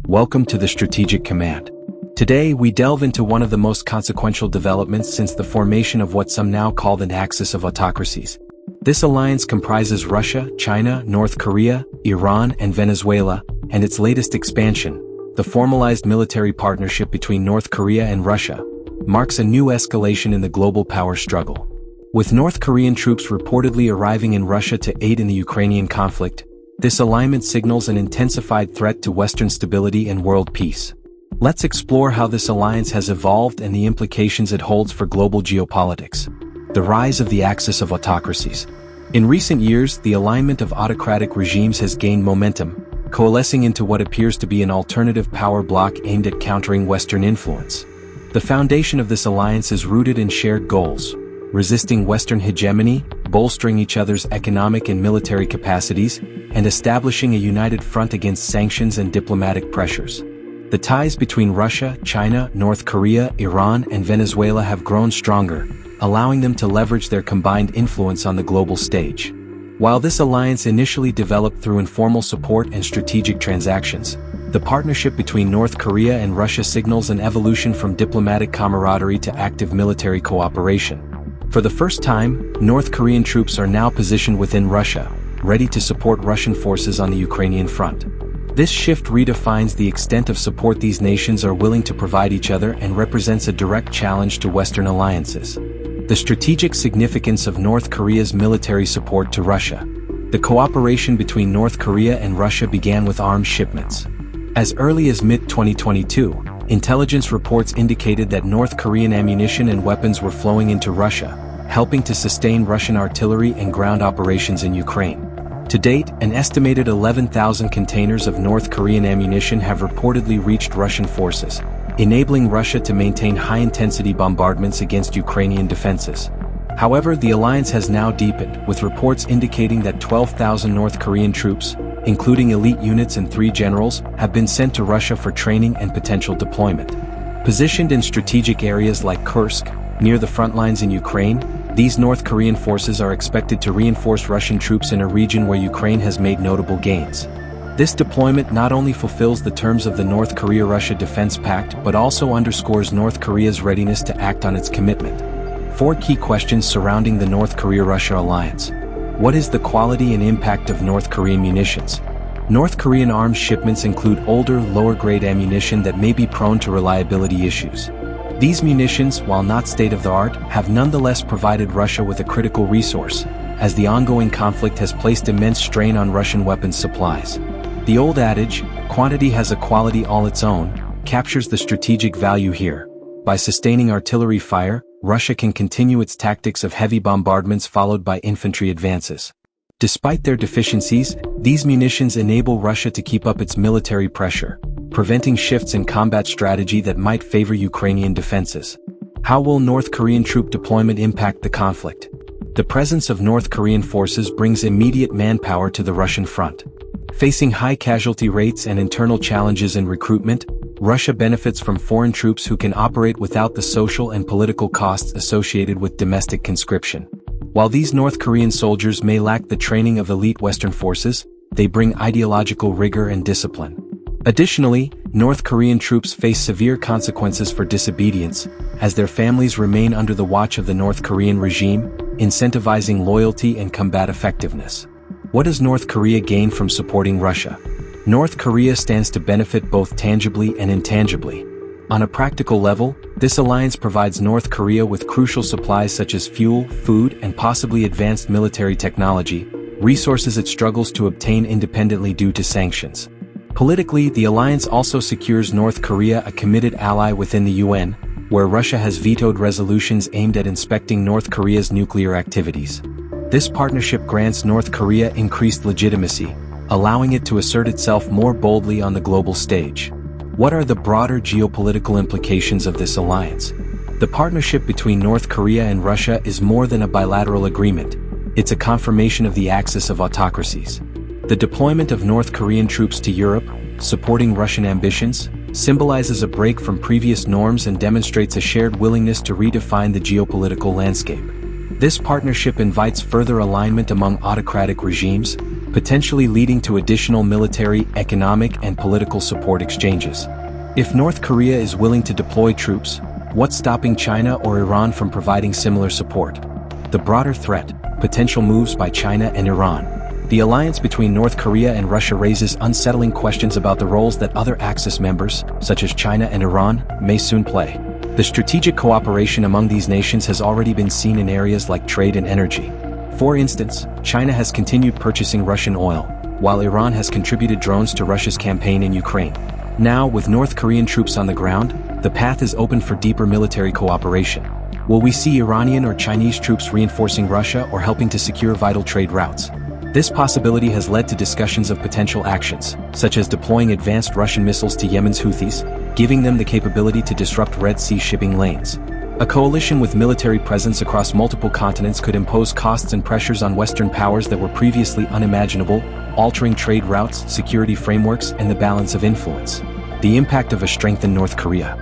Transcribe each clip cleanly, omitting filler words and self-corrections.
Welcome to the Strategic Command. Today, we delve into one of the most consequential developments since the formation of what some now call the Axis of Autocracies. This alliance comprises Russia, China, North Korea, Iran, and Venezuela, and its latest expansion, the formalized military partnership between North Korea and Russia, marks a new escalation in the global power struggle. With North Korean troops reportedly arriving in Russia to aid in the Ukrainian conflict, this alignment signals an intensified threat to Western stability and world peace. Let's explore how this alliance has evolved and the implications it holds for global geopolitics. The rise of the Axis of Autocracies. In recent years, the alignment of autocratic regimes has gained momentum, coalescing into what appears to be an alternative power bloc aimed at countering Western influence. The foundation of this alliance is rooted in shared goals: resisting Western hegemony, bolstering each other's economic and military capacities, and establishing a united front against sanctions and diplomatic pressures. The ties between Russia, China, North Korea, Iran, and Venezuela have grown stronger, allowing them to leverage their combined influence on the global stage. While this alliance initially developed through informal support and strategic transactions, the partnership between North Korea and Russia signals an evolution from diplomatic camaraderie to active military cooperation. For the first time, North Korean troops are now positioned within Russia, ready to support Russian forces on the Ukrainian front. This shift redefines the extent of support these nations are willing to provide each other and represents a direct challenge to Western alliances. The strategic significance of North Korea's military support to Russia. The cooperation between North Korea and Russia began with arms shipments. As early as mid-2022, intelligence reports indicated that North Korean ammunition and weapons were flowing into Russia, helping to sustain Russian artillery and ground operations in Ukraine. To date, an estimated 11,000 containers of North Korean ammunition have reportedly reached Russian forces, enabling Russia to maintain high-intensity bombardments against Ukrainian defenses. However, the alliance has now deepened, with reports indicating that 12,000 North Korean troops, including elite units and 3 generals, have been sent to Russia for training and potential deployment. Positioned in strategic areas like Kursk, near the front lines in Ukraine, these North Korean forces are expected to reinforce Russian troops in a region where Ukraine has made notable gains. This deployment not only fulfills the terms of the North Korea-Russia Defense Pact but also underscores North Korea's readiness to act on its commitment. 4 key questions surrounding the North Korea-Russia alliance. What is the quality and impact of North Korean munitions? North Korean arms shipments include older, lower-grade ammunition that may be prone to reliability issues. These munitions, while not state-of-the-art, have nonetheless provided Russia with a critical resource, as the ongoing conflict has placed immense strain on Russian weapons supplies. The old adage, "quantity has a quality all its own," captures the strategic value here. By sustaining artillery fire, Russia can continue its tactics of heavy bombardments followed by infantry advances. Despite their deficiencies, these munitions enable Russia to keep up its military pressure, preventing shifts in combat strategy that might favor Ukrainian defenses. How will North Korean troop deployment impact the conflict? The presence of North Korean forces brings immediate manpower to the Russian front. Facing high casualty rates and internal challenges in recruitment, Russia benefits from foreign troops who can operate without the social and political costs associated with domestic conscription. While these North Korean soldiers may lack the training of elite Western forces, they bring ideological rigor and discipline. Additionally, North Korean troops face severe consequences for disobedience, as their families remain under the watch of the North Korean regime, incentivizing loyalty and combat effectiveness. What does North Korea gain from supporting Russia? North Korea stands to benefit both tangibly and intangibly. On a practical level, this alliance provides North Korea with crucial supplies such as fuel, food, and possibly advanced military technology, resources it struggles to obtain independently due to sanctions. Politically, the alliance also secures North Korea a committed ally within the UN, where Russia has vetoed resolutions aimed at inspecting North Korea's nuclear activities. This partnership grants North Korea increased legitimacy, allowing it to assert itself more boldly on the global stage. What are the broader geopolitical implications of this alliance? The partnership between North Korea and Russia is more than a bilateral agreement. It's a confirmation of the Axis of Autocracies. The deployment of North Korean troops to Europe, supporting Russian ambitions, symbolizes a break from previous norms and demonstrates a shared willingness to redefine the geopolitical landscape. This partnership invites further alignment among autocratic regimes, potentially leading to additional military, economic, and political support exchanges. If North Korea is willing to deploy troops, what's stopping China or Iran from providing similar support? The broader threat, potential moves by China and Iran. The alliance between North Korea and Russia raises unsettling questions about the roles that other Axis members, such as China and Iran, may soon play. The strategic cooperation among these nations has already been seen in areas like trade and energy. For instance, China has continued purchasing Russian oil, while Iran has contributed drones to Russia's campaign in Ukraine. Now, with North Korean troops on the ground, the path is open for deeper military cooperation. Will we see Iranian or Chinese troops reinforcing Russia or helping to secure vital trade routes? This possibility has led to discussions of potential actions, such as deploying advanced Russian missiles to Yemen's Houthis, giving them the capability to disrupt Red Sea shipping lanes. A coalition with military presence across multiple continents could impose costs and pressures on Western powers that were previously unimaginable, altering trade routes, security frameworks, and the balance of influence. The impact of a strengthened North Korea.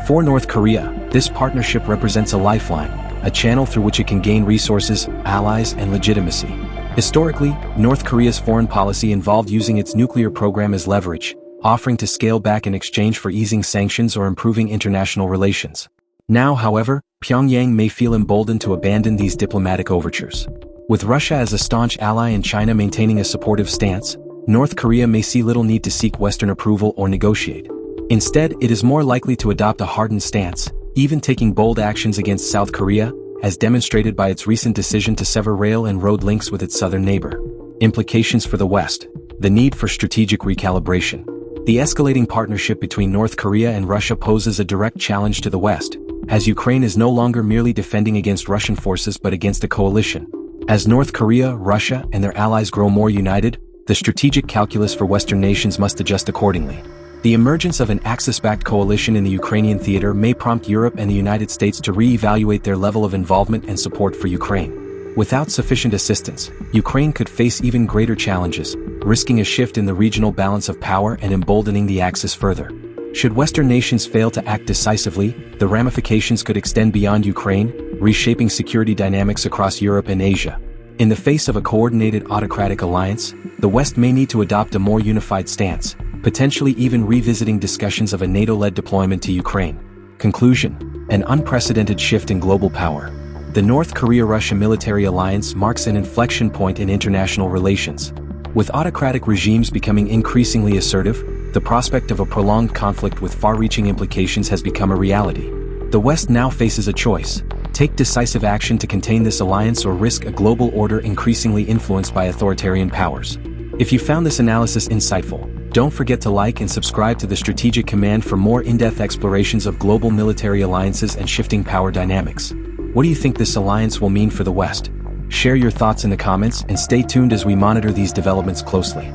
For North Korea, this partnership represents a lifeline, a channel through which it can gain resources, allies, and legitimacy. Historically, North Korea's foreign policy involved using its nuclear program as leverage, offering to scale back in exchange for easing sanctions or improving international relations. Now, however, Pyongyang may feel emboldened to abandon these diplomatic overtures. With Russia as a staunch ally and China maintaining a supportive stance, North Korea may see little need to seek Western approval or negotiate. Instead, it is more likely to adopt a hardened stance, even taking bold actions against South Korea, as demonstrated by its recent decision to sever rail and road links with its southern neighbor. Implications for the West. The need for strategic recalibration. The escalating partnership between North Korea and Russia poses a direct challenge to the West, as Ukraine is no longer merely defending against Russian forces but against a coalition. As North Korea, Russia, and their allies grow more united, the strategic calculus for Western nations must adjust accordingly. The emergence of an Axis-backed coalition in the Ukrainian theater may prompt Europe and the United States to re-evaluate their level of involvement and support for Ukraine. Without sufficient assistance, Ukraine could face even greater challenges, risking a shift in the regional balance of power and emboldening the Axis further. Should Western nations fail to act decisively, the ramifications could extend beyond Ukraine, reshaping security dynamics across Europe and Asia. In the face of a coordinated autocratic alliance, the West may need to adopt a more unified stance, potentially even revisiting discussions of a NATO-led deployment to Ukraine. Conclusion: an unprecedented shift in global power. The North Korea-Russia military alliance marks an inflection point in international relations. With autocratic regimes becoming increasingly assertive, the prospect of a prolonged conflict with far-reaching implications has become a reality. The West now faces a choice: take decisive action to contain this alliance or risk a global order increasingly influenced by authoritarian powers. If you found this analysis insightful, don't forget to like and subscribe to the Strategic Command for more in-depth explorations of global military alliances and shifting power dynamics. What do you think this alliance will mean for the West? Share your thoughts in the comments and stay tuned as we monitor these developments closely.